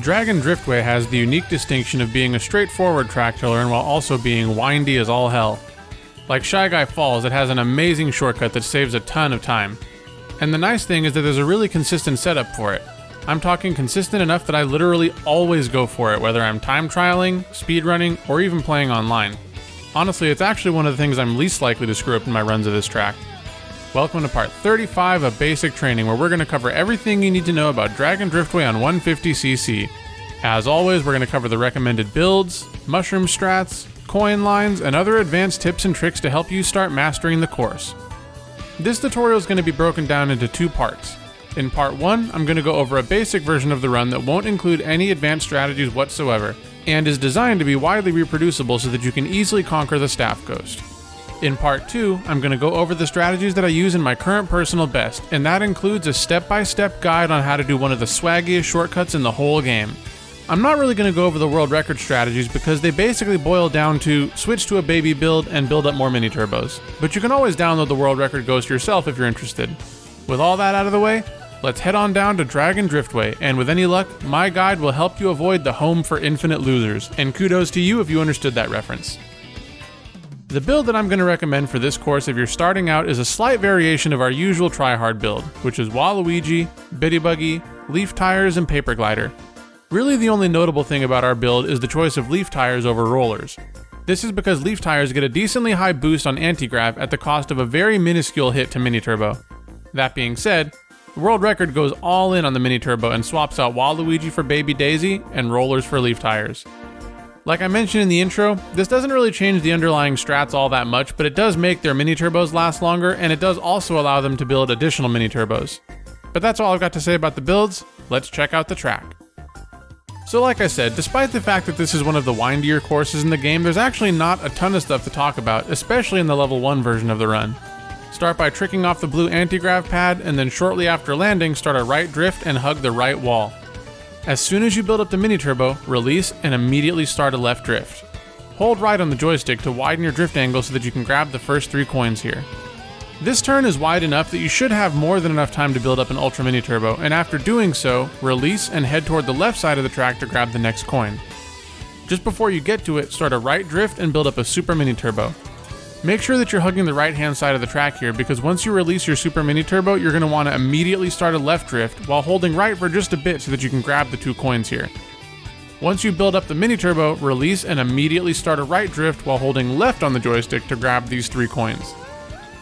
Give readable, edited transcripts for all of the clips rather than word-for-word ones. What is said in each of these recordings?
Dragon Driftway has the unique distinction of being a straightforward track to learn while also being windy as all hell. Like Shy Guy Falls, it has an amazing shortcut that saves a ton of time. And the nice thing is that there's a really consistent setup for it. I'm talking consistent enough that I literally always go for it, whether I'm time trialing, speedrunning, or even playing online. Honestly, it's actually one of the things I'm least likely to screw up in my runs of this track. Welcome to part 35 of Basic Training, where we're going to cover everything you need to know about Dragon Driftway on 150cc. As always, we're going to cover the recommended builds, mushroom strats, coin lines, and other advanced tips and tricks to help you start mastering the course. This tutorial is going to be broken down into two parts. In part 1, I'm going to go over a basic version of the run that won't include any advanced strategies whatsoever, and is designed to be widely reproducible so that you can easily conquer the Staff Coast. In part 2, I'm going to go over the strategies that I use in my current personal best, and that includes a step-by-step guide on how to do one of the swaggiest shortcuts in the whole game. I'm not really going to go over the world record strategies because they basically boil down to switch to a baby build and build up more mini turbos, but you can always download the world record ghost yourself if you're interested. With all that out of the way, let's head on down to Dragon Driftway, and with any luck, my guide will help you avoid the home for infinite losers, and kudos to you if you understood that reference. The build that I'm going to recommend for this course if you're starting out is a slight variation of our usual try-hard build, which is Waluigi, Bitty Buggy, Leaf Tires, and Paper Glider. Really the only notable thing about our build is the choice of Leaf Tires over Rollers. This is because Leaf Tires get a decently high boost on anti-grav at the cost of a very minuscule hit to Mini Turbo. That being said, the world record goes all in on the Mini Turbo and swaps out Waluigi for Baby Daisy and Rollers for Leaf Tires. Like I mentioned in the intro, this doesn't really change the underlying strats all that much, but it does make their mini turbos last longer, and it does also allow them to build additional mini turbos. But that's all I've got to say about the builds. Let's check out the track. So like I said, despite the fact that this is one of the windier courses in the game, there's actually not a ton of stuff to talk about, especially in the level 1 version of the run. Start by tricking off the blue anti-grav pad, and then shortly after landing, start a right drift and hug the right wall. As soon as you build up the mini turbo, release and immediately start a left drift. Hold right on the joystick to widen your drift angle so that you can grab the first 3 coins here. This turn is wide enough that you should have more than enough time to build up an ultra mini turbo, and after doing so, release and head toward the left side of the track to grab the next coin. Just before you get to it, start a right drift and build up a super mini turbo. Make sure that you're hugging the right hand side of the track here, because once you release your super mini turbo, you're going to want to immediately start a left drift while holding right for just a bit so that you can grab the 2 coins here. Once you build up the mini turbo, release and immediately start a right drift while holding left on the joystick to grab these 3 coins.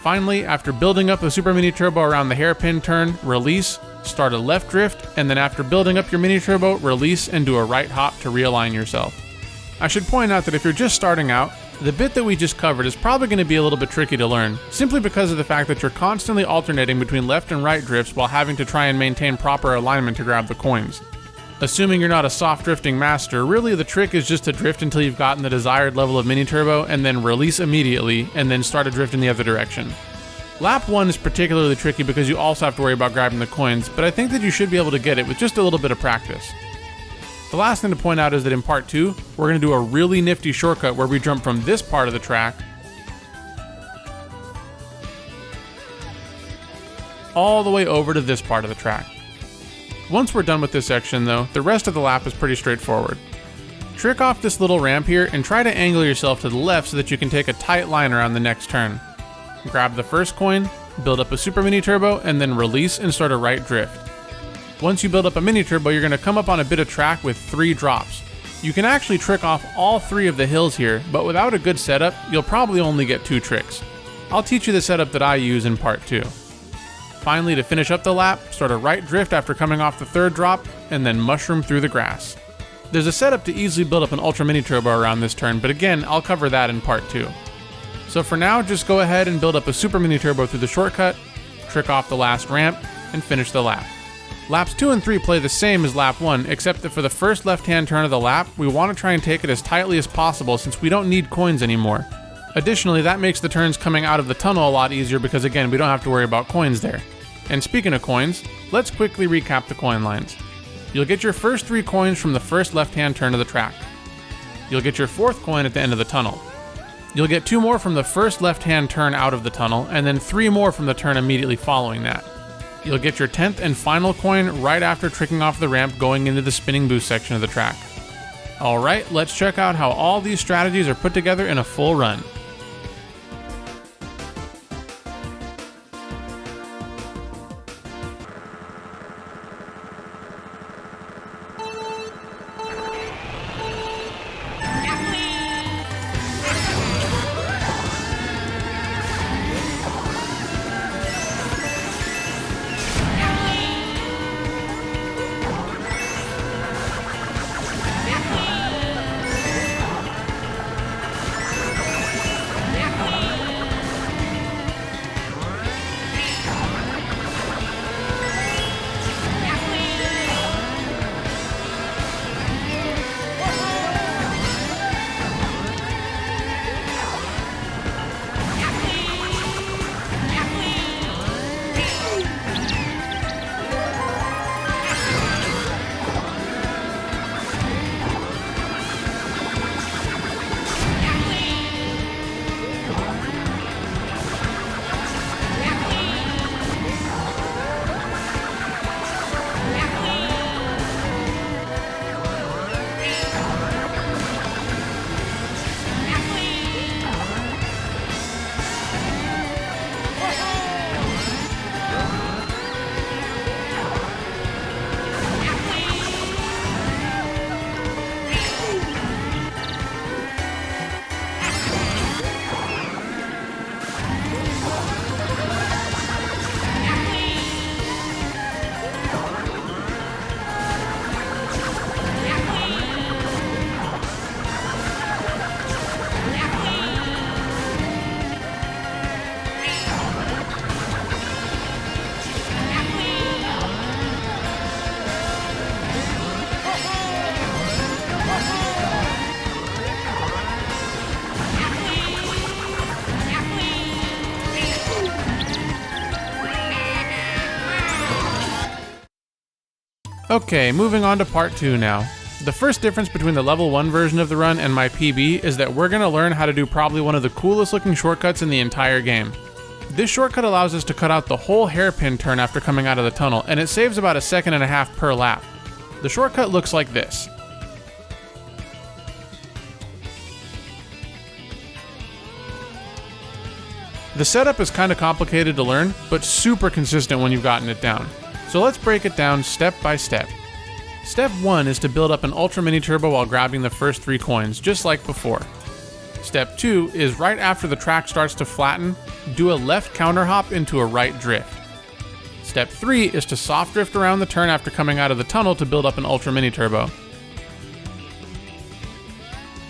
Finally, after building up a super mini turbo around the hairpin turn, release, start a left drift, and then after building up your mini turbo, release and do a right hop to realign yourself. I should point out that if you're just starting out, the bit that we just covered is probably going to be a little bit tricky to learn, simply because of the fact that you're constantly alternating between left and right drifts while having to try and maintain proper alignment to grab the coins. Assuming you're not a soft drifting master, really the trick is just to drift until you've gotten the desired level of mini turbo and then release immediately and then start a drift in the other direction. Lap 1 is particularly tricky because you also have to worry about grabbing the coins, but I think that you should be able to get it with just a little bit of practice. The last thing to point out is that in part 2, we're going to do a really nifty shortcut where we jump from this part of the track all the way over to this part of the track. Once we're done with this section though, the rest of the lap is pretty straightforward. Trick off this little ramp here and try to angle yourself to the left so that you can take a tight line around the next turn. Grab the first coin, build up a super mini turbo, and then release and start a right drift. Once you build up a mini turbo, you're going to come up on a bit of track with 3 drops. You can actually trick off all 3 of the hills here, but without a good setup, you'll probably only get 2 tricks. I'll teach you the setup that I use in part 2. Finally, to finish up the lap, start a right drift after coming off the 3rd drop, and then mushroom through the grass. There's a setup to easily build up an ultra mini turbo around this turn, but again, I'll cover that in part 2. So for now, just go ahead and build up a super mini turbo through the shortcut, trick off the last ramp, and finish the lap. Laps 2 and 3 play the same as lap 1, except that for the first left-hand turn of the lap, we want to try and take it as tightly as possible since we don't need coins anymore. Additionally, that makes the turns coming out of the tunnel a lot easier because again, we don't have to worry about coins there. And speaking of coins, let's quickly recap the coin lines. You'll get your first 3 coins from the first left-hand turn of the track. You'll get your 4th coin at the end of the tunnel. You'll get 2 more from the first left-hand turn out of the tunnel, and then 3 more from the turn immediately following that. You'll get your 10th and final coin right after tricking off the ramp going into the spinning boost section of the track. Alright, let's check out how all these strategies are put together in a full run. Okay, moving on to part 2 now. The first difference between the level 1 version of the run and my PB is that we're going to learn how to do probably one of the coolest looking shortcuts in the entire game. This shortcut allows us to cut out the whole hairpin turn after coming out of the tunnel, and it saves about 1.5 seconds per lap. The shortcut looks like this. The setup is kind of complicated to learn, but super consistent when you've gotten it down. So let's break it down step by step. Step 1 is to build up an Ultra Mini Turbo while grabbing the first 3 coins, just like before. Step 2 is right after the track starts to flatten, do a left counter hop into a right drift. Step 3 is to soft drift around the turn after coming out of the tunnel to build up an Ultra Mini Turbo.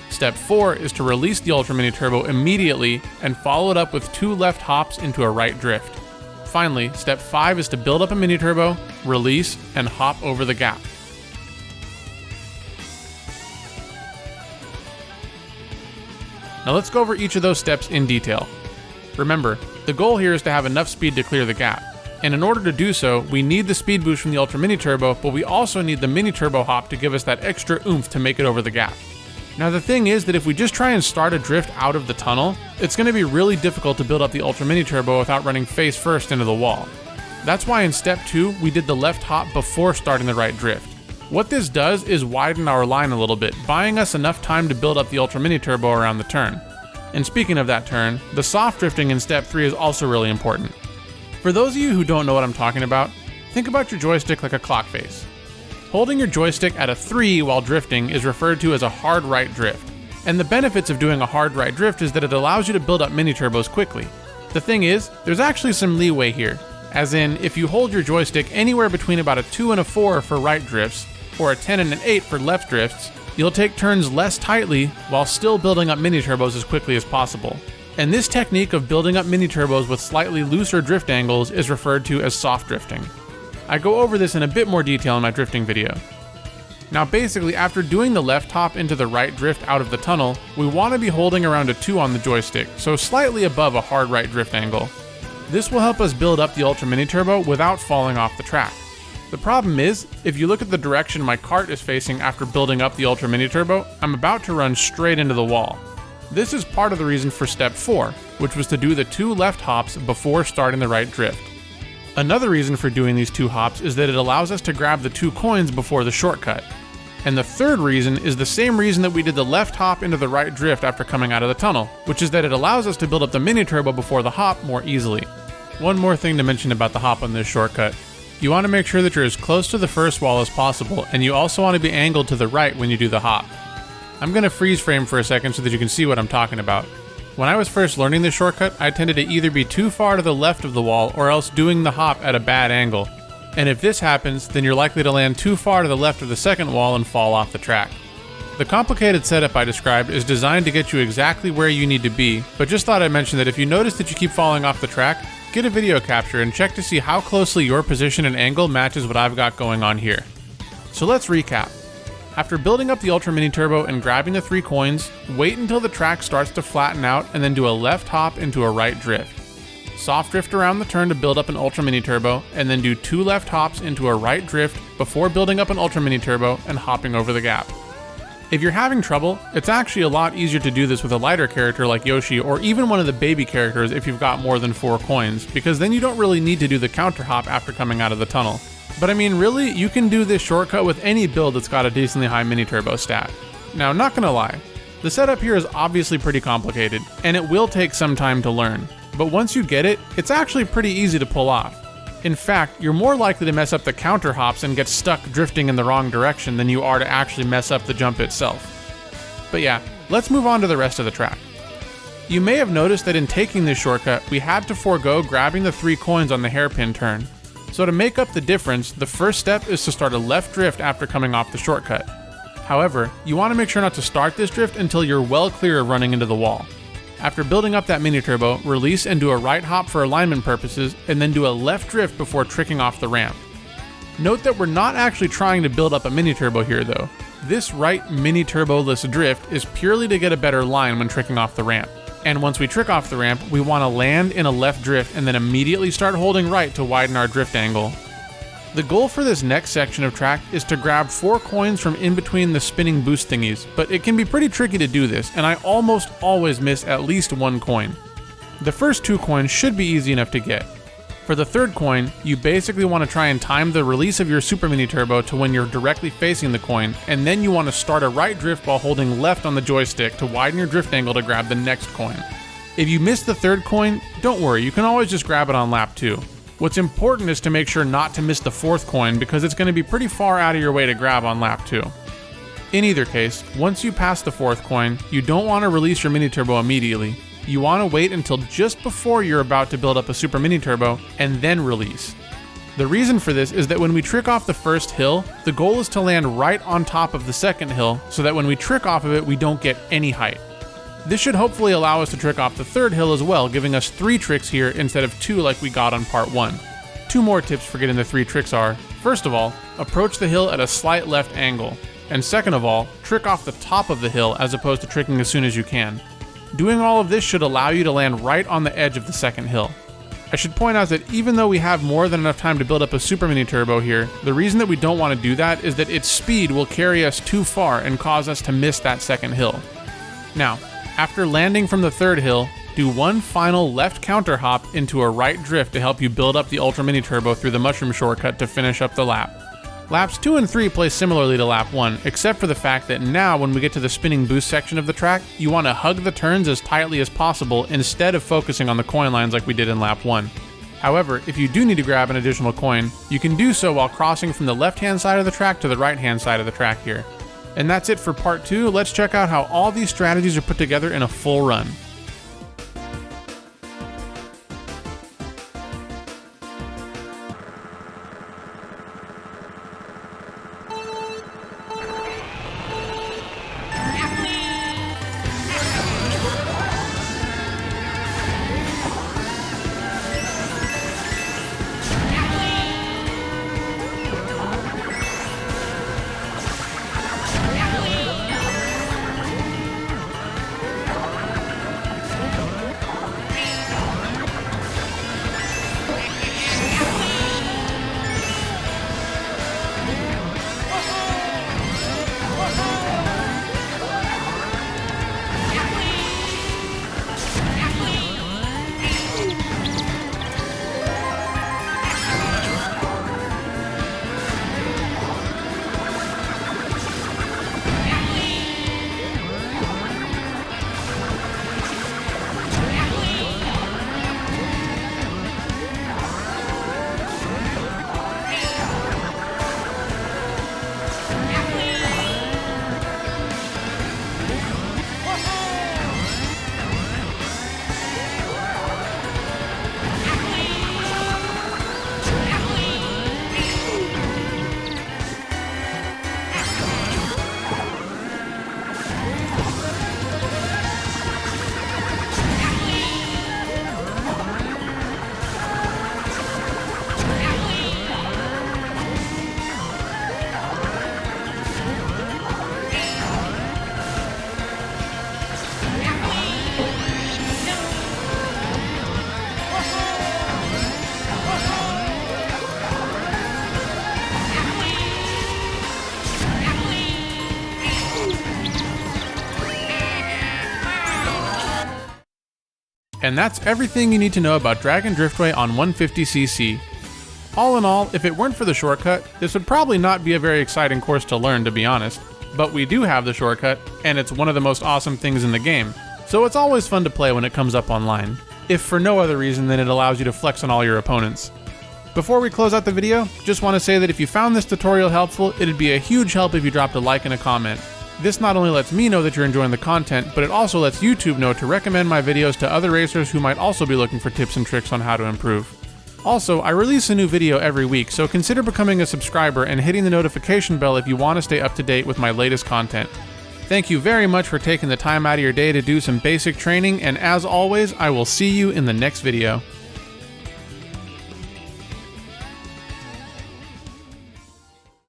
Step 4 is to release the Ultra Mini Turbo immediately and follow it up with 2 left hops into a right drift. Finally, step 5 is to build up a mini turbo, release, and hop over the gap. Now let's go over each of those steps in detail. Remember, the goal here is to have enough speed to clear the gap, and in order to do so, we need the speed boost from the Ultra Mini Turbo, but we also need the mini turbo hop to give us that extra oomph to make it over the gap. Now the thing is that if we just try and start a drift out of the tunnel, it's going to be really difficult to build up the Ultra Mini Turbo without running face first into the wall. That's why in step 2, we did the left hop before starting the right drift. What this does is widen our line a little bit, buying us enough time to build up the Ultra Mini Turbo around the turn. And speaking of that turn, the soft drifting in step 3 is also really important. For those of you who don't know what I'm talking about, think about your joystick like a clock face. Holding your joystick at a 3 while drifting is referred to as a hard right drift, and the benefits of doing a hard right drift is that it allows you to build up mini turbos quickly. The thing is, there's actually some leeway here, as in, if you hold your joystick anywhere between about a 2 and a 4 for right drifts, or a 10 and an 8 for left drifts, you'll take turns less tightly while still building up mini turbos as quickly as possible. And this technique of building up mini turbos with slightly looser drift angles is referred to as soft drifting. I go over this in a bit more detail in my drifting video. Now basically, after doing the left hop into the right drift out of the tunnel, we want to be holding around a 2 on the joystick, so slightly above a hard right drift angle. This will help us build up the Ultra Mini Turbo without falling off the track. The problem is, if you look at the direction my cart is facing after building up the Ultra Mini Turbo, I'm about to run straight into the wall. This is part of the reason for step 4, which was to do the 2 left hops before starting the right drift. Another reason for doing these 2 hops is that it allows us to grab the 2 coins before the shortcut. And the third reason is the same reason that we did the left hop into the right drift after coming out of the tunnel, which is that it allows us to build up the mini turbo before the hop more easily. One more thing to mention about the hop on this shortcut. You want to make sure that you're as close to the first wall as possible, and you also want to be angled to the right when you do the hop. I'm going to freeze frame for a second so that you can see what I'm talking about. When I was first learning this shortcut, I tended to either be too far to the left of the wall or else doing the hop at a bad angle. And if this happens, then you're likely to land too far to the left of the second wall and fall off the track. The complicated setup I described is designed to get you exactly where you need to be, but just thought I'd mention that if you notice that you keep falling off the track, get a video capture and check to see how closely your position and angle matches what I've got going on here. So let's recap. After building up the Ultra Mini Turbo and grabbing the 3 coins, wait until the track starts to flatten out and then do a left hop into a right drift. Soft drift around the turn to build up an Ultra Mini Turbo, and then do 2 left hops into a right drift before building up an Ultra Mini Turbo and hopping over the gap. If you're having trouble, it's actually a lot easier to do this with a lighter character like Yoshi or even one of the baby characters if you've got more than 4 coins, because then you don't really need to do the counter hop after coming out of the tunnel. But I mean, really, you can do this shortcut with any build that's got a decently high mini turbo stat. Now, not gonna lie, the setup here is obviously pretty complicated, and it will take some time to learn. But once you get it, it's actually pretty easy to pull off. In fact, you're more likely to mess up the counter hops and get stuck drifting in the wrong direction than you are to actually mess up the jump itself. But yeah, let's move on to the rest of the track. You may have noticed that in taking this shortcut, we had to forego grabbing the 3 coins on the hairpin turn. So to make up the difference, the first step is to start a left drift after coming off the shortcut. However, you want to make sure not to start this drift until you're well clear of running into the wall. After building up that mini turbo, release and do a right hop for alignment purposes, and then do a left drift before tricking off the ramp. Note that we're not actually trying to build up a mini turbo here though. This right mini turbo-less drift is purely to get a better line when tricking off the ramp. And once we trick off the ramp, we want to land in a left drift and then immediately start holding right to widen our drift angle. The goal for this next section of track is to grab 4 coins from in between the spinning boost thingies, but it can be pretty tricky to do this, and I almost always miss at least 1 coin. The first 2 coins should be easy enough to get. For the third coin, you basically want to try and time the release of your Super Mini Turbo to when you're directly facing the coin, and then you want to start a right drift while holding left on the joystick to widen your drift angle to grab the next coin. If you miss the third coin, don't worry, you can always just grab it on lap 2. What's important is to make sure not to miss the 4th coin because it's going to be pretty far out of your way to grab on lap 2. In either case, once you pass the 4th coin, you don't want to release your Mini Turbo immediately. You want to wait until just before you're about to build up a Super Mini Turbo and then release. The reason for this is that when we trick off the first hill, the goal is to land right on top of the second hill so that when we trick off of it, we don't get any height. This should hopefully allow us to trick off the third hill as well, giving us 3 tricks here instead of 2 like we got on part 1. 2 more tips for getting the 3 tricks are, first of all, approach the hill at a slight left angle, and second of all, trick off the top of the hill as opposed to tricking as soon as you can. Doing all of this should allow you to land right on the edge of the second hill. I should point out that even though we have more than enough time to build up a Super Mini Turbo here, the reason that we don't want to do that is that its speed will carry us too far and cause us to miss that second hill. Now, after landing from the third hill, do one final left counter hop into a right drift to help you build up the Ultra Mini Turbo through the mushroom shortcut to finish up the lap. Laps 2 and 3 play similarly to lap 1, except for the fact that now when we get to the spinning boost section of the track, you want to hug the turns as tightly as possible instead of focusing on the coin lines like we did in lap 1. However, if you do need to grab an additional coin, you can do so while crossing from the left-hand side of the track to the right-hand side of the track here. And that's it for part 2. Let's check out how all these strategies are put together in a full run. And that's everything you need to know about Dragon Driftway on 150cc. All in all, if it weren't for the shortcut, this would probably not be a very exciting course to learn, to be honest. But we do have the shortcut, and it's one of the most awesome things in the game, so it's always fun to play when it comes up online, if for no other reason than it allows you to flex on all your opponents. Before we close out the video, just want to say that if you found this tutorial helpful, it'd be a huge help if you dropped a like and a comment. This not only lets me know that you're enjoying the content, but it also lets YouTube know to recommend my videos to other racers who might also be looking for tips and tricks on how to improve. Also, I release a new video every week, so consider becoming a subscriber and hitting the notification bell if you want to stay up to date with my latest content. Thank you very much for taking the time out of your day to do some basic training, and as always, I will see you in the next video.